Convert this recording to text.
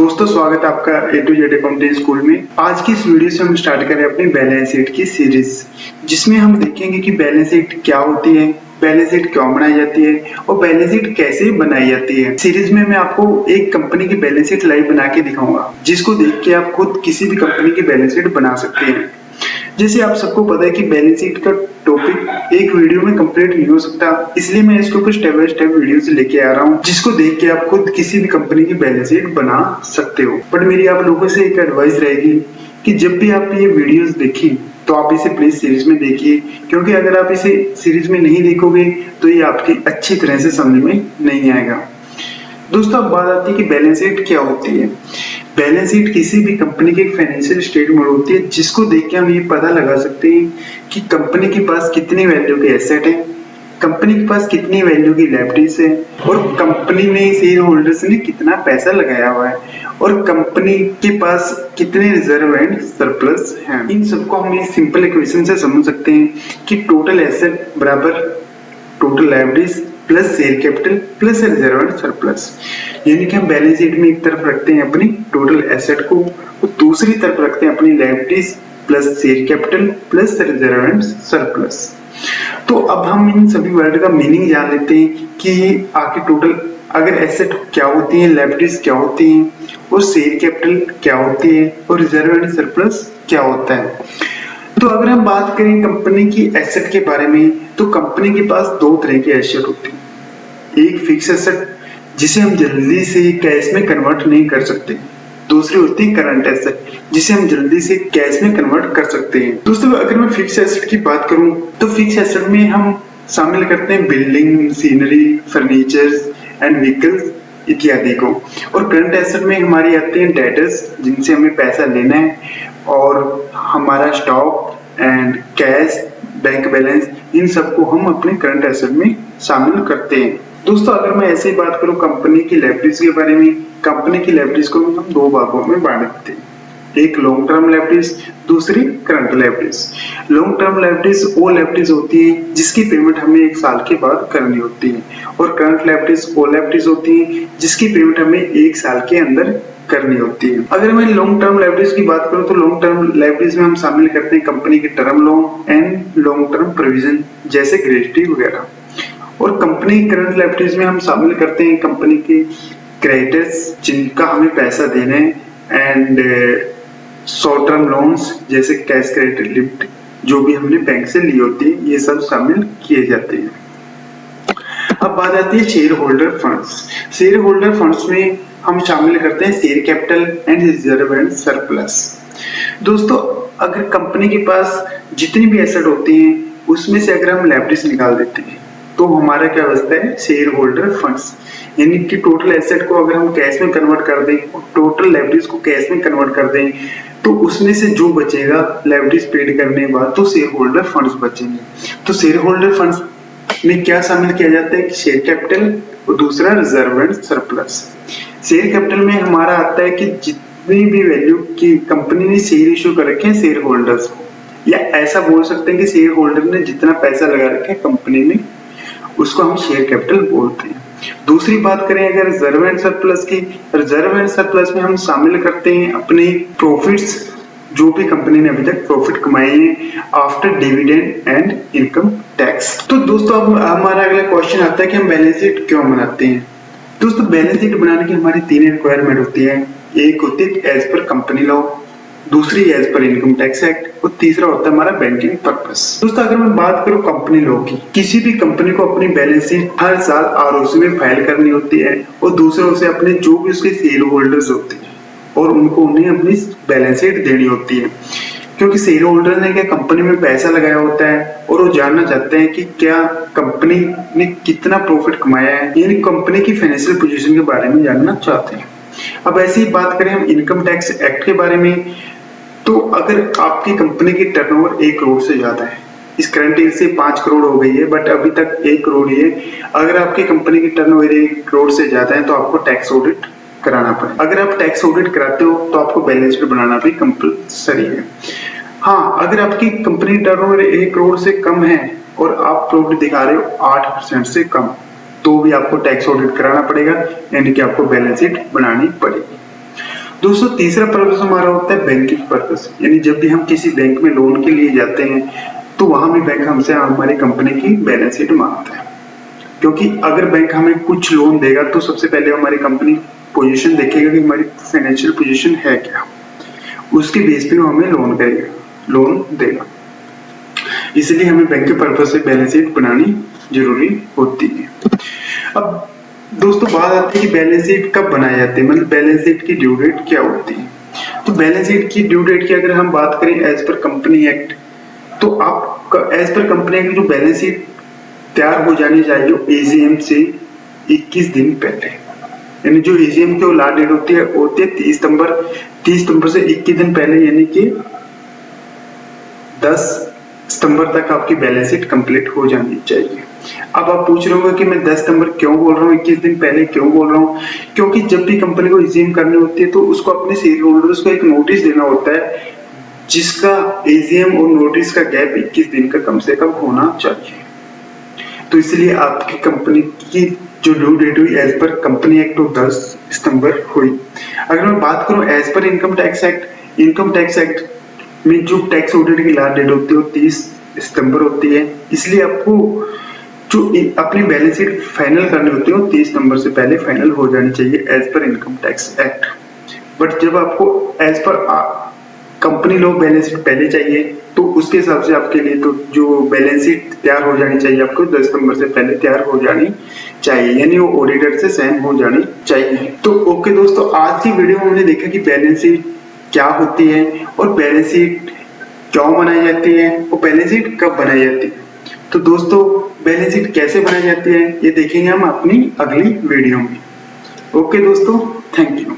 दोस्तों स्वागत है आपका ए टू जेड अकाउंटिंग स्कूल में। आज की इस वीडियो से हम स्टार्ट करें अपनी बैलेंस शीट की सीरीज, जिसमें हम देखेंगे कि बैलेंस शीट क्या होती है, बैलेंस शीट क्यों बनाई जाती है और बैलेंस शीट कैसे बनाई जाती है। सीरीज में मैं आपको एक कंपनी की बैलेंस शीट लाइव बना के दिखाऊंगा, जिसको देख के आप खुद किसी भी कंपनी की बैलेंस शीट बना सकते हैं। जैसे आप सबको पता है कि बैलेंस शीट का टॉपिक एक वीडियो में कंप्लीट नहीं हो सकता, इसलिए मैं इसको कुछ स्टेप बाय स्टेप वीडियो से लेके आ रहा हूँ, जिसको देख के आप खुद किसी भी कंपनी की बैलेंस शीट बना सकते हो। बट मेरी आप लोगों से एक एडवाइस रहेगी कि जब भी आप ये वीडियोस देखें तो आप इसे प्लीज सीरीज में देखिए, क्योंकि अगर आप इसे सीरीज में नहीं देखोगे तो ये आपकी अच्छी तरह से समझ में नहीं आएगा। दोस्तों अब बात आती है कि बैलेंस शीट क्या होती है। बैलेंस शीट किसी भी कंपनी की एक फाइनेंशियल स्टेटमेंट होती है, जिसको देख के हम ये पता लगा सकते हैं कि कंपनी के पास कितनी वैल्यू के एसेट है, कंपनी के पास कितनी वैल्यू की लायबिलिटीज है और कंपनी में शेयर होल्डर्स ने कितना पैसा लगाया हुआ है और कंपनी के पास कितने रिजर्व एंड सरप्लस हैं। इन सबको हम एक सिंपल इक्वेशन से समझ सकते हैं कि टोटल एसेट बराबर total liabilities plus share capital plus reserve and surplus. यानी कि हम बैलेंस शीट में एक तरफ रखते हैं अपनी टोटल एसेट को और दूसरी तरफ रखते हैं अपनी liabilities plus share capital plus reserve and surplus. तो अब हम इन सभी वर्ड का मीनिंग जान लेते हैं कि आखिर टोटल अगर एसेट क्या होती है, लायबिलिटीज क्या होती हैं और शेयर कैपिटल क्या होती है और रिजर्व एंड सरप्लस क्या होता है। तो अगर हम बात करें कंपनी की एसेट के बारे में, तो कंपनी के पास दो तरह के एसेट होते हैं। एक फिक्स एसेट जिसे हम जल्दी से कैश में कन्वर्ट नहीं कर सकते, दूसरी होती है करंट एसेट जिसे हम जल्दी से कैश में कन्वर्ट कर सकते हैं। दोस्तों अगर मैं फिक्स एसेट की बात करूं तो फिक्स एसेट में हम शामिल करते हैं building, machinery, furniture and vehicles इत्यादि को, और करंट एसेट में हमारी आते हैं डेटर्स जिनसे हमें पैसा लेना है और हमारा stock and cash, bank balance, इन सबको हम अपने करंट एसेट में शामिल करते हैं। दोस्तों अगर मैं ऐसे ही बात करूं कंपनी की लायबिलिटीज के बारे में, कंपनी की लायबिलिटीज को हम दो भागों में बांट देते हैं, एक लॉन्ग टर्म लायबिलिटीज, दूसरी current liabilities. Long term liabilities वो लायबिलिटीज होती है जिसकी पेमेंट हमें एक साल के बाद करनी होती है, और करंट लायबिलिटीज वो लायबिलिटीज होती है जिसकी पेमेंट हमें एक साल के अंदर करनी होती है। अगर मैं लॉन्ग टर्म लायबिलिटीज की बात करूं तो लॉन्ग टर्म लायबिलिटीज में हम शामिल करते हैं कंपनी के term loan and long term provision जैसे ग्रेच्युटी वगैरह, और कंपनी करंट लायबिलिटीज में हम शामिल करते हैं कंपनी के क्रेडिटर्स जिनका हमें पैसा देना है एंड शॉर्ट टर्म लोन्स जैसे कैश क्रेडिट लिमिट जो भी हमने बैंक से ली होती है, ये सब शामिल किए जाते हैं। अब बात आती है share holder funds. Share holder funds में हम शामिल करते हैं share capital and reserve and surplus. दोस्तों अगर कंपनी के पास जितनी भी एसेट होती हैं उसमें से अगर हम लायबिलिटीज निकाल देते हैं तो हमारा क्या बचता है, शेयर होल्डर फंड्स। यानी कि टोटल एसेट को अगर हम कैश में कन्वर्ट कर दें और टोटल लायबिलिटीज को कैश में कन्वर्ट कर दें तो उसमें से जो बचेगा लायबिलिटीज पेड करने के बाद तो शेयर होल्डर फंड्स बचेंगे। तो शेयर होल्डर फंड्स में क्या शामिल किया जाता है कि शेयर कैपिटल और दूसरा reserve and surplus. Share capital में हमारा आता है कि जितनी भी वैल्यू की कंपनी ने शेयर इश्यू कर रखे हैं शेयर होल्डर्स को, या ऐसा बोल सकते हैं कि शेयर होल्डर ने जितना पैसा लगा रखा है कंपनी में उसको हम शेयर कैपिटल बोलते हैं। दूसरी बात करें अगर रिजर्व एंड सरप्लस की, रिजर्व एंड सरप्लस में हम शामिल करते हैं अपने प्रॉफिट्स जो भी कंपनी ने अभी तक प्रॉफिट कमाए हैं after dividend and income tax. तो दोस्तों अब हमारा अगला क्वेश्चन आता है कि हम बैलेंस शीट क्यों बनाते हैं। दोस्तों बैलेंस शीट बनाने की हमारी तीन रिक्वायरमेंट होती है। एक होती है एज पर कंपनी लॉ, दूसरी एज पर इनकम टैक्स एक्ट और तीसरा होता है हमारा बैंकिंग पर्पस। दोस्तों अगर मैं बात करूं कंपनी लॉ की, किसी भी कंपनी को अपनी बैलेंस शीट हर साल आरओसी में फाइल करनी होती है और दूसरों से अपने जो भी उसके शेयर होल्डर्स होते हैं और उन्हें अपनी बैलेंस शीट देनी होती है, क्योंकि शेयर होल्डर ने क्या कंपनी में पैसा लगाया होता है और वो जानना चाहते हैं कि क्या कंपनी ने कितना प्रॉफिट कमाया है, यानी कंपनी की फाइनेंशियल पोजीशन के बारे में जानना चाहते हैं। अब ऐसी ही बात करें हम इनकम टैक्स एक्ट के बारे में, तो अगर आपकी कंपनी की टर्नओवर 1 करोड़ से ज्यादा है, इस करंट ईयर से 5 करोड़ हो गई है बट अभी तक 1 करोड़ ही है, अगर आपकी कंपनी की टर्नओवर 1 करोड़ से ज्यादा है तो आपको टैक्स ऑडिट कराना पड़ेगा। अगर आप टैक्स ऑडिट कराते हो तो आपको बैलेंस शीट बनाना भी कंपल्सरी है। हाँ, अगर आपकी कंपनी टर्नओवर 1 करोड़ से कम है और आप प्रॉफिट दिखा रहे हो 8% से कम, तो भी आपको टैक्स ऑडिट कराना पड़ेगा, यानी कि आपको बैलेंस शीट बनानी पड़ेगी। दोस्तों तीसरा पर्पस हमारा होता है बैंकिंग पर्पस, यानी जब भी हम किसी बैंक में लोन के लिए जाते हैं तो वहां भी बैंक हमसे हमारी कंपनी की बैलेंस शीट मांगता है, क्योंकि अगर बैंक हमें कुछ लोन देगा तो सबसे पहले हमारी कंपनी पोजीशन देखेगा कि हमारी फाइनेंशियल पोजीशन है क्या, उसके बेस पे वो हमें लोन देगा। इसलिए हमें बैंक के पर्पस से बैलेंस शीट बनानी जरूरी होती है। अब दोस्तों बात आती है कि बैलेंस शीट कब बनाई जाती है, मतलब बैलेंस शीट की ड्यू डेट क्या होती है। तो बैलेंस शीट की ड्यू डेट की अगर हम बात करें एज पर कंपनी एक्ट, तो आप एज पर कंपनी एक्ट जो बैलेंस शीट तैयार हो जानी चाहिए एजीएम से 21 दिन पहले, यानी जो एजीएम की लास्ट डेट होती है 30 सितंबर से 21 दिन पहले, यानी कि 10 सितंबर तक आपकी बैलेंस शीट कंप्लीट हो जानी चाहिए। अब आप पूछ रहे होंगे कि मैं 10 सितंबर क्यों बोल रहा हूँ, 21 दिन पहले क्यों बोल रहा हूँ, क्योंकि जब भी कंपनी को एजीएम करनी होती है तो उसको अपने शेयर होल्डर्स को एक नोटिस देना होता है, जिसका एजीएम और नोटिस का गैप 21 दिन का कम से कम होना चाहिए। तो इसलिए आपकी कंपनी की जो ड्यू डेट हुई एज पर कंपनी एक्ट 10 सितंबर हुई। अगर मैं बात करूं एज पर इनकम टैक्स एक्ट में जो टैक्स ऑडिट की लास्ट डेट होती है वो 30 सितंबर होती है। इसलिए आपको जो अपनी बैलेंस शीट फाइनल करनी होती है वो 30 सितंबर से पहले फाइनल हो जानी चाहिए एज पर इनकम टैक्स एक्ट। बट जब आपको एज पर कंपनी लॉ बैलेंस शीट पहले चाहिए तो उसके हिसाब से आपके लिए तो जो बैलेंस शीट तैयार हो जानी चाहिए आपको 10 सितंबर से पहले तैयार हो जानी चाहिए, यानी वो ऑडिटर से साइन हो जानी चाहिए। तो ओके दोस्तों, आज की वीडियो में हमने देखा कि बैलेंस शीट क्या होती है और बैलेंस शीट क्यों बनाई जाती है और बैलेंस शीट कब बनाई जाती है। तो दोस्तों बैलेंस शीट कैसे बनाई जाती है ये देखेंगे हम अपनी अगली वीडियो में। ओके दोस्तों, थैंक यू।